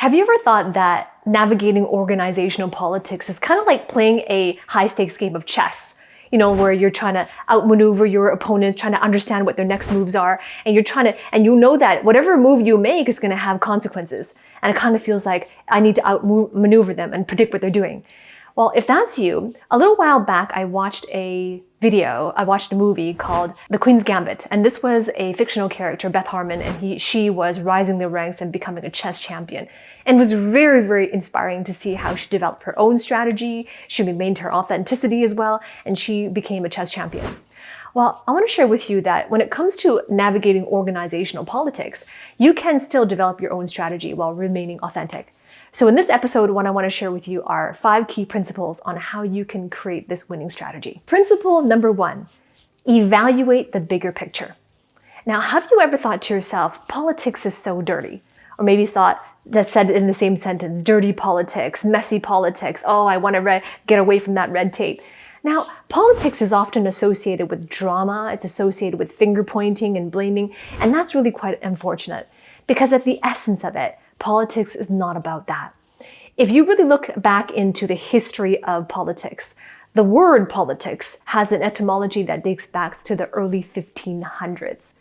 Have you ever thought that navigating organizational politics is kind of like playing a high-stakes game of chess? Where you're trying to outmaneuver your opponents, trying to understand what their next moves are, and and you know that whatever move you make is going to have consequences. And it kind of feels like I need to outmaneuver them and predict what they're doing. Well, if that's you, a little while back, I watched a movie called The Queen's Gambit. And this was a fictional character, Beth Harmon, and she was rising the ranks and becoming a chess champion. And it was very, very inspiring to see how she developed her own strategy. She remained her authenticity as well, and she became a chess champion. Well, I want to share with you that when it comes to navigating organizational politics, you can still develop your own strategy while remaining authentic. So in this episode, what I want to share with you are 5 key principles on how you can create this winning strategy. Principle number 1, evaluate the bigger picture. Now, have you ever thought to yourself, politics is so dirty? Or maybe said in the same sentence, dirty politics, messy politics. Oh, I want to get away from that red tape. Now, politics is often associated with drama. It's associated with finger pointing and blaming. And that's really quite unfortunate because at the essence of it, politics is not about that. If you really look back into the history of politics, the word politics has an etymology that dates back to the early 1500s.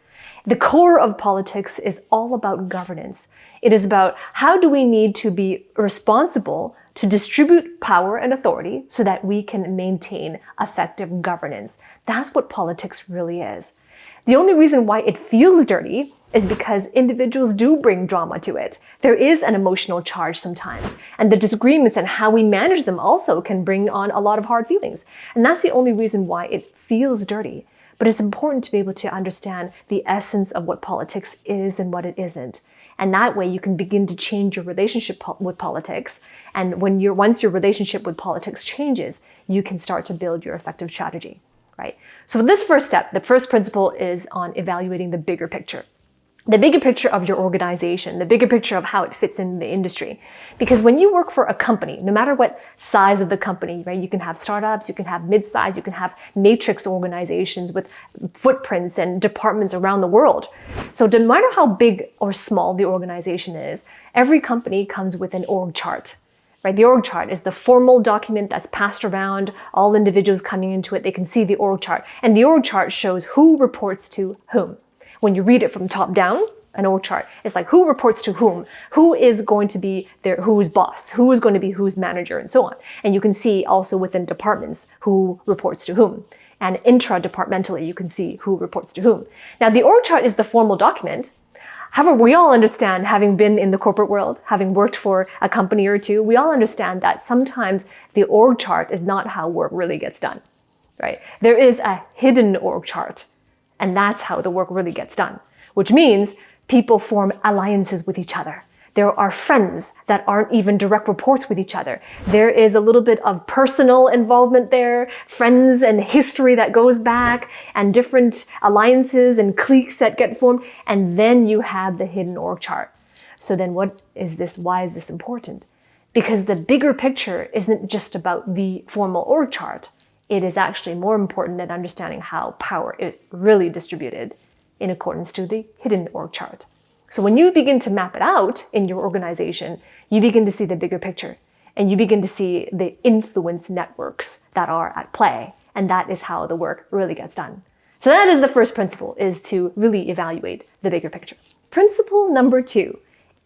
The core of politics is all about governance. It is about how do we need to be responsible to distribute power and authority so that we can maintain effective governance. That's what politics really is. The only reason why it feels dirty is because individuals do bring drama to it. There is an emotional charge sometimes, and the disagreements and how we manage them also can bring on a lot of hard feelings. And that's the only reason why it feels dirty. But it's important to be able to understand the essence of what politics is and what it isn't. And that way you can begin to change your relationship with politics. And once your relationship with politics changes, you can start to build your effective strategy, right? So in this first step, the first principle is on evaluating the bigger picture. The bigger picture of your organization, the bigger picture of how it fits in the industry. Because when you work for a company, no matter what size of the company, right, you can have startups, you can have mid-size, you can have matrix organizations with footprints and departments around the world. So no matter how big or small the organization is, every company comes with an org chart. Right? The org chart is the formal document that's passed around. All individuals coming into it, they can see the org chart. And the org chart shows who reports to whom. When you read it from top down, an org chart, it's like who reports to whom, who is going to be who's boss, who is going to be who's manager, and so on. And you can see also within departments who reports to whom. And intra-departmentally, you can see who reports to whom. Now, the org chart is the formal document. However, we all understand, having been in the corporate world, having worked for a company or two, we all understand that sometimes the org chart is not how work really gets done, right? There is a hidden org chart. And that's how the work really gets done, which means people form alliances with each other. There are friends that aren't even direct reports with each other. There is a little bit of personal involvement there, friends and history that goes back, and different alliances and cliques that get formed. And then you have the hidden org chart. So then what is this? Why is this important? Because the bigger picture isn't just about the formal org chart. It is actually more important than understanding how power is really distributed in accordance to the hidden org chart. So when you begin to map it out in your organization, you begin to see the bigger picture and you begin to see the influence networks that are at play. And that is how the work really gets done. So that is the first principle, is to really evaluate the bigger picture. Principle number 2,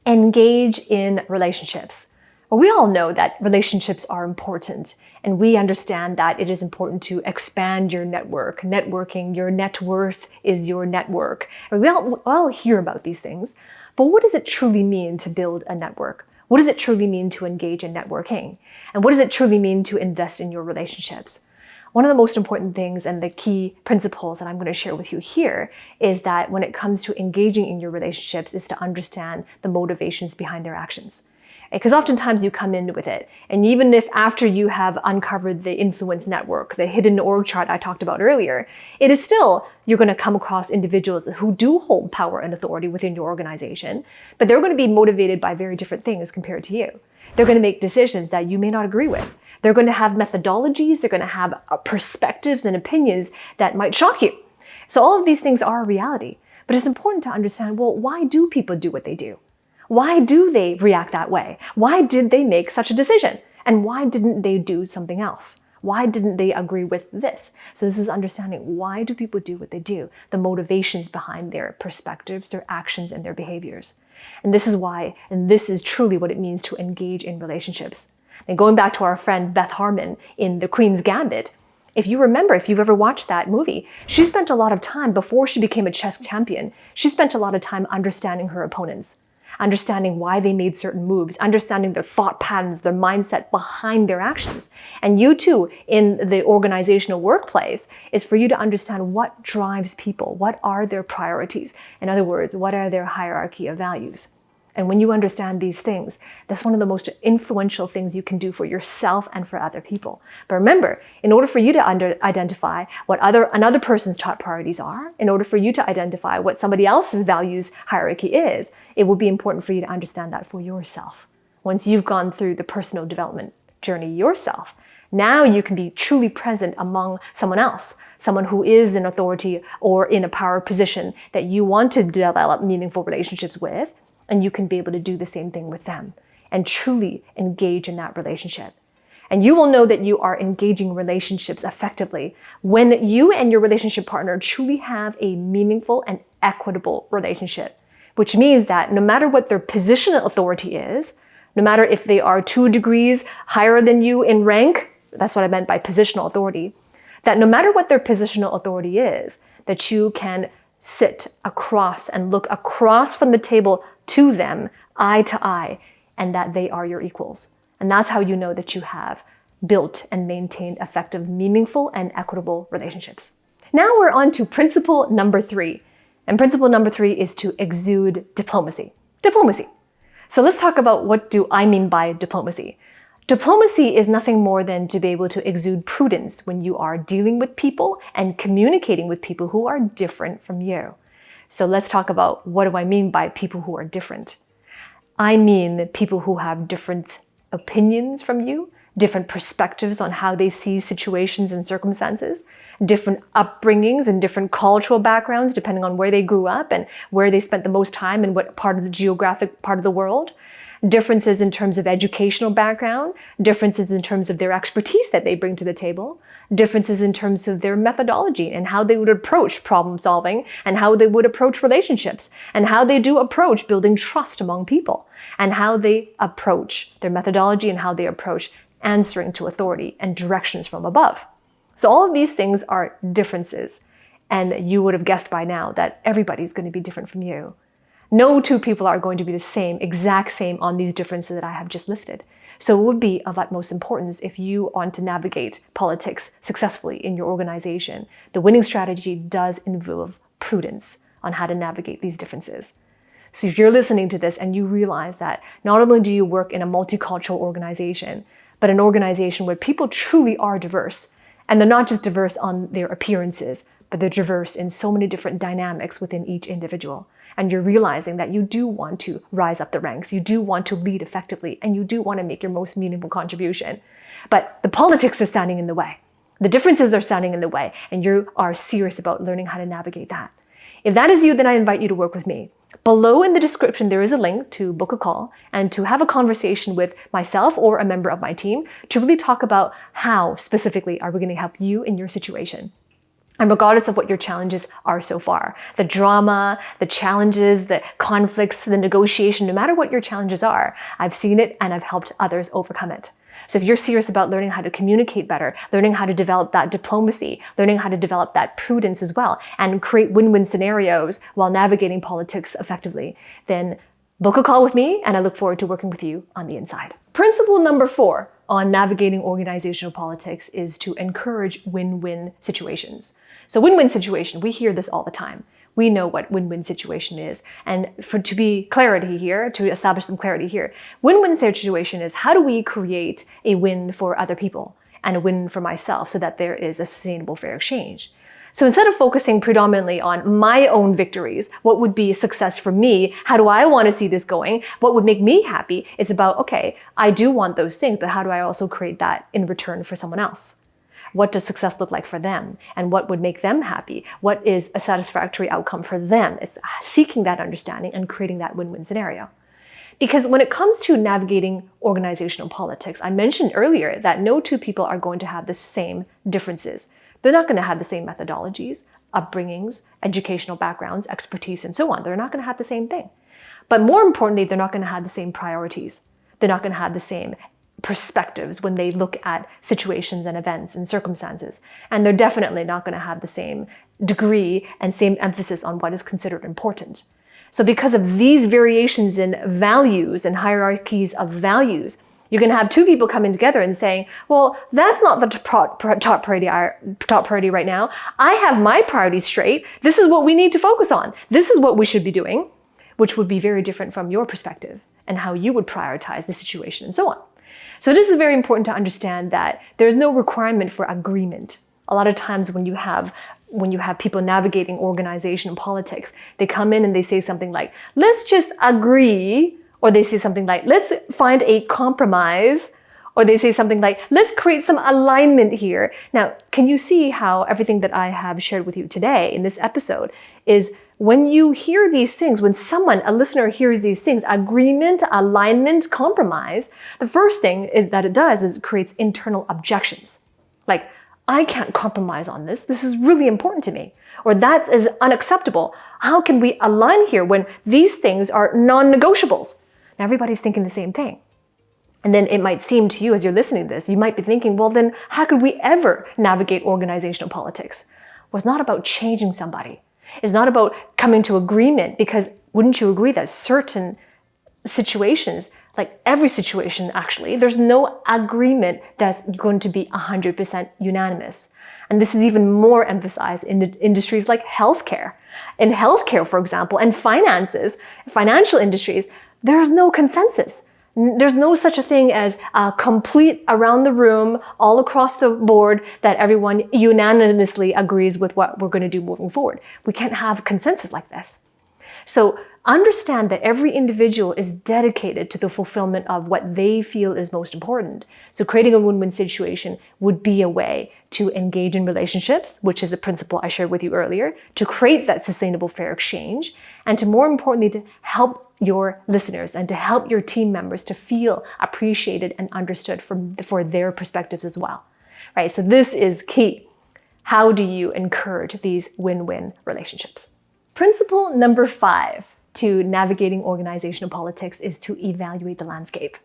engage in relationships. Well, we all know that relationships are important. And we understand that it is important to expand your network. Networking, your net worth is your network. And we all hear about these things, but what does it truly mean to build a network? What does it truly mean to engage in networking? And what does it truly mean to invest in your relationships? One of the most important things and the key principles that I'm going to share with you here is that when it comes to engaging in your relationships is to understand the motivations behind their actions. Because oftentimes you come in with it. And even if after you have uncovered the influence network, the hidden org chart I talked about earlier, it is still, you're going to come across individuals who do hold power and authority within your organization, but they're going to be motivated by very different things compared to you. They're going to make decisions that you may not agree with. They're going to have methodologies, they're going to have perspectives and opinions that might shock you. So all of these things are a reality. But it's important to understand, well, why do people do what they do? Why do they react that way? Why did they make such a decision? And why didn't they do something else? Why didn't they agree with this? So this is understanding, why do people do what they do? The motivations behind their perspectives, their actions, and their behaviors. And this is why, and this is truly what it means to engage in relationships. And going back to our friend Beth Harmon in The Queen's Gambit, if you remember, if you've ever watched that movie, she spent a lot of time before she became a chess champion. She spent a lot of time understanding her opponents, understanding why they made certain moves, understanding their thought patterns, their mindset behind their actions. And you too, in the organizational workplace, is for you to understand what drives people, what are their priorities. In other words, what are their hierarchy of values. And when you understand these things, that's one of the most influential things you can do for yourself and for other people. But remember, in order for you to identify what another person's top priorities are, in order for you to identify what somebody else's values hierarchy is, it will be important for you to understand that for yourself. Once you've gone through the personal development journey yourself, now you can be truly present among someone else, someone who is in authority or in a power position that you want to develop meaningful relationships with. And you can be able to do the same thing with them and truly engage in that relationship. And you will know that you are engaging relationships effectively when you and your relationship partner truly have a meaningful and equitable relationship, which means that no matter what their positional authority is, no matter if they are 2 degrees higher than you in rank, that's what I meant by positional authority, that no matter what their positional authority is, that you can sit across and look across from the table to them, eye to eye, and that they are your equals. And that's how you know that you have built and maintained effective, meaningful, and equitable relationships. Now we're on to principle number 3. And principle number 3 is to exude diplomacy. Diplomacy. So let's talk about, what do I mean by diplomacy? Diplomacy is nothing more than to be able to exude prudence when you are dealing with people and communicating with people who are different from you. So let's talk about, what do I mean by people who are different? I mean people who have different opinions from you, different perspectives on how they see situations and circumstances, different upbringings and different cultural backgrounds depending on where they grew up and where they spent the most time and what part of the geographic part of the world. Differences in terms of educational background, differences in terms of their expertise that they bring to the table, differences in terms of their methodology and how they would approach problem solving and how they would approach relationships and how they do approach building trust among people and how they approach their methodology and how they approach answering to authority and directions from above. So all of these things are differences, and you would have guessed by now that everybody's going to be different from you. No 2 people are going to be the same, exact same on these differences that I have just listed. So it would be of utmost importance if you want to navigate politics successfully in your organization. The winning strategy does involve prudence on how to navigate these differences. So if you're listening to this and you realize that not only do you work in a multicultural organization, but an organization where people truly are diverse, and they're not just diverse on their appearances, but they're diverse in so many different dynamics within each individual. And you're realizing that you do want to rise up the ranks, you do want to lead effectively, and you do want to make your most meaningful contribution. But the politics are standing in the way. The differences are standing in the way, and you are serious about learning how to navigate that. If that is you, then I invite you to work with me. Below in the description, there is a link to book a call and to have a conversation with myself or a member of my team to really talk about how specifically are we going to help you in your situation. And regardless of what your challenges are so far, the drama, the challenges, the conflicts, the negotiation, no matter what your challenges are, I've seen it and I've helped others overcome it. So if you're serious about learning how to communicate better, learning how to develop that diplomacy, learning how to develop that prudence as well, and create win-win scenarios while navigating politics effectively, then book a call with me and I look forward to working with you on the inside. Principle number 4 on navigating organizational politics is to encourage win-win situations. So win-win situation, we hear this all the time. We know what win-win situation is. And to be clarity here, to establish some clarity here, win-win situation is, how do we create a win for other people and a win for myself so that there is a sustainable fair exchange? So instead of focusing predominantly on my own victories, what would be a success for me? How do I want to see this going? What would make me happy? It's about, okay, I do want those things, but how do I also create that in return for someone else? What does success look like for them? And what would make them happy? What is a satisfactory outcome for them? It's seeking that understanding and creating that win-win scenario. Because when it comes to navigating organizational politics, I mentioned earlier that no two people are going to have the same differences. They're not going to have the same methodologies, upbringings, educational backgrounds, expertise, and so on. They're not going to have the same thing. But more importantly, they're not going to have the same priorities. They're not going to have the same perspectives when they look at situations and events and circumstances. And they're definitely not going to have the same degree and same emphasis on what is considered important. So because of these variations in values and hierarchies of values, you're going to have two people coming together and saying, well, that's not the top priority right now. I have my priorities straight. This is what we need to focus on. This is what we should be doing, which would be very different from your perspective and how you would prioritize the situation and so on. So this is very important to understand that there's no requirement for agreement. A lot of times when you have people navigating organization and politics, they come in and they say something like, let's just agree, or they say something like, let's find a compromise, or they say something like, let's create some alignment here. Now, can you see how everything that I have shared with you today in this episode is when you hear these things, when a listener hears these things, agreement, alignment, compromise, the first thing that it does is it creates internal objections. Like, I can't compromise on this. This is really important to me. Or that is unacceptable. How can we align here when these things are non-negotiables? Now, everybody's thinking the same thing. And then it might seem to you as you're listening to this, you might be thinking, well, then how could we ever navigate organizational politics? Well, it's not about changing somebody. It's not about coming to agreement, because wouldn't you agree that certain situations, like every situation actually, there's no agreement that's going to be 100% unanimous. And this is even more emphasized in industries like healthcare. In healthcare, for example, and finances, financial industries, there's no consensus. There's no such a thing as a complete around the room, all across the board, that everyone unanimously agrees with what we're going to do moving forward. We can't have consensus like this. So understand that every individual is dedicated to the fulfillment of what they feel is most important. So creating a win-win situation would be a way to engage in relationships, which is a principle I shared with you earlier, to create that sustainable fair exchange, and to more importantly, to help your listeners and to help your team members to feel appreciated and understood for their perspectives as well, right? So this is key. How do you encourage these win-win relationships? Principle number 5 to navigating organizational politics is to evaluate the landscape.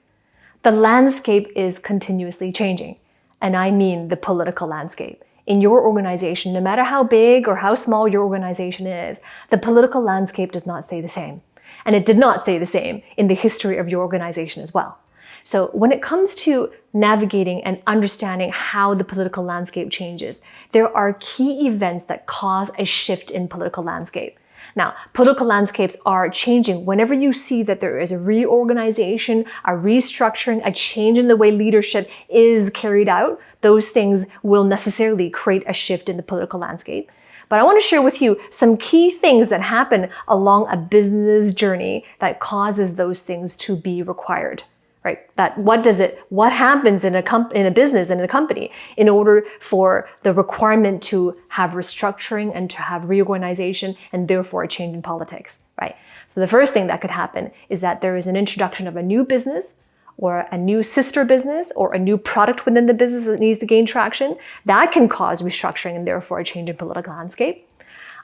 The landscape is continuously changing, and I mean the political landscape. In your organization, no matter how big or how small your organization is, the political landscape does not stay the same. And it did not stay the same in the history of your organization as well. So when it comes to navigating and understanding how the political landscape changes, there are key events that cause a shift in political landscape. Now, political landscapes are changing whenever you see that there is a reorganization, a restructuring, a change in the way leadership is carried out. Those things will necessarily create a shift in the political landscape. But I want to share with you some key things that happen along a business journey that causes those things to be required, right? What happens in a business and in a company in order for the requirement to have restructuring and to have reorganization and therefore a change in politics, right? So the first thing that could happen is that there is an introduction of a new business or a new sister business or a new product within the business that needs to gain traction. That can cause restructuring and therefore a change in political landscape.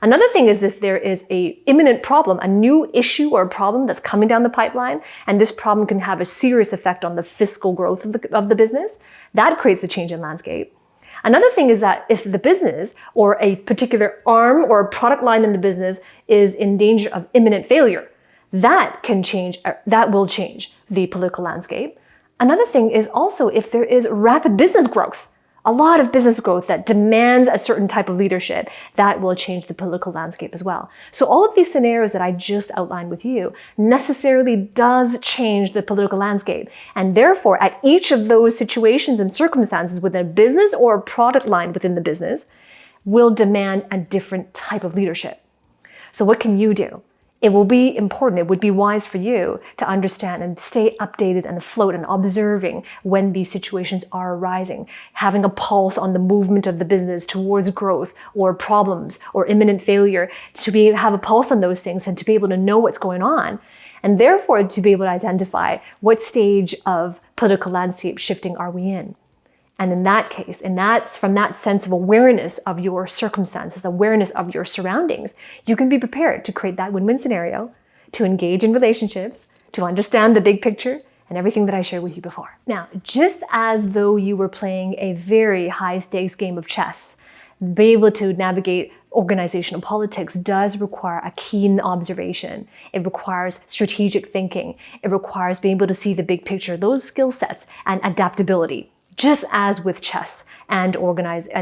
Another thing is if there is an imminent problem, a new issue or problem that's coming down the pipeline, and this problem can have a serious effect on the fiscal growth of the business, that creates a change in landscape. Another thing is that if the business or a particular arm or a product line in the business is in danger of imminent failure, that will change the political landscape. Another thing is also if there is rapid business growth, a lot of business growth that demands a certain type of leadership, that will change the political landscape as well. So all of these scenarios that I just outlined with you necessarily does change the political landscape. And therefore, at each of those situations and circumstances within a business or a product line within the business will demand a different type of leadership. So what can you do? It will be important, it would be wise for you to understand and stay updated and afloat and observing when these situations are arising, having a pulse on the movement of the business towards growth or problems or imminent failure, to have a pulse on those things and to be able to know what's going on. and therefore to be able to identify what stage of political landscape shifting are we in. And in that case, and that's from that sense of awareness of your circumstances, awareness of your surroundings, you can be prepared to create that win-win scenario, to engage in relationships, to understand the big picture, and everything that I shared with you before. Now, just as though you were playing a very high-stakes game of chess, be able to navigate organizational politics does require a keen observation. It requires strategic thinking. It requires being able to see the big picture, those skill sets and adaptability, just as with chess and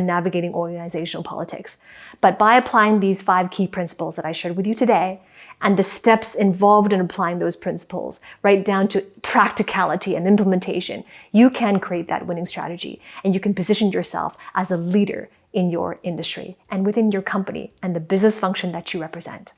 navigating organizational politics. But by applying these 5 key principles that I shared with you today, and the steps involved in applying those principles, right down to practicality and implementation, you can create that winning strategy, and you can position yourself as a leader in your industry and within your company and the business function that you represent.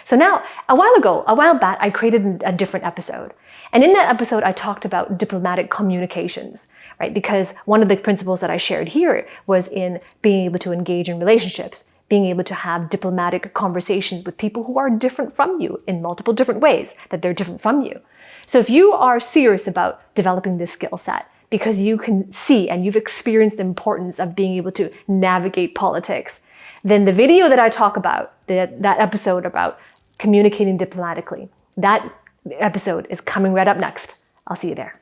So now, a while back, I created a different episode. And in that episode, I talked about diplomatic communications, right? Because one of the principles that I shared here was in being able to engage in relationships, being able to have diplomatic conversations with people who are different from you in multiple different ways, that they're different from you. So if you are serious about developing this skill set, because you can see and you've experienced the importance of being able to navigate politics, then the video that I talk about, that episode about communicating diplomatically, that episode is coming right up next. I'll see you there.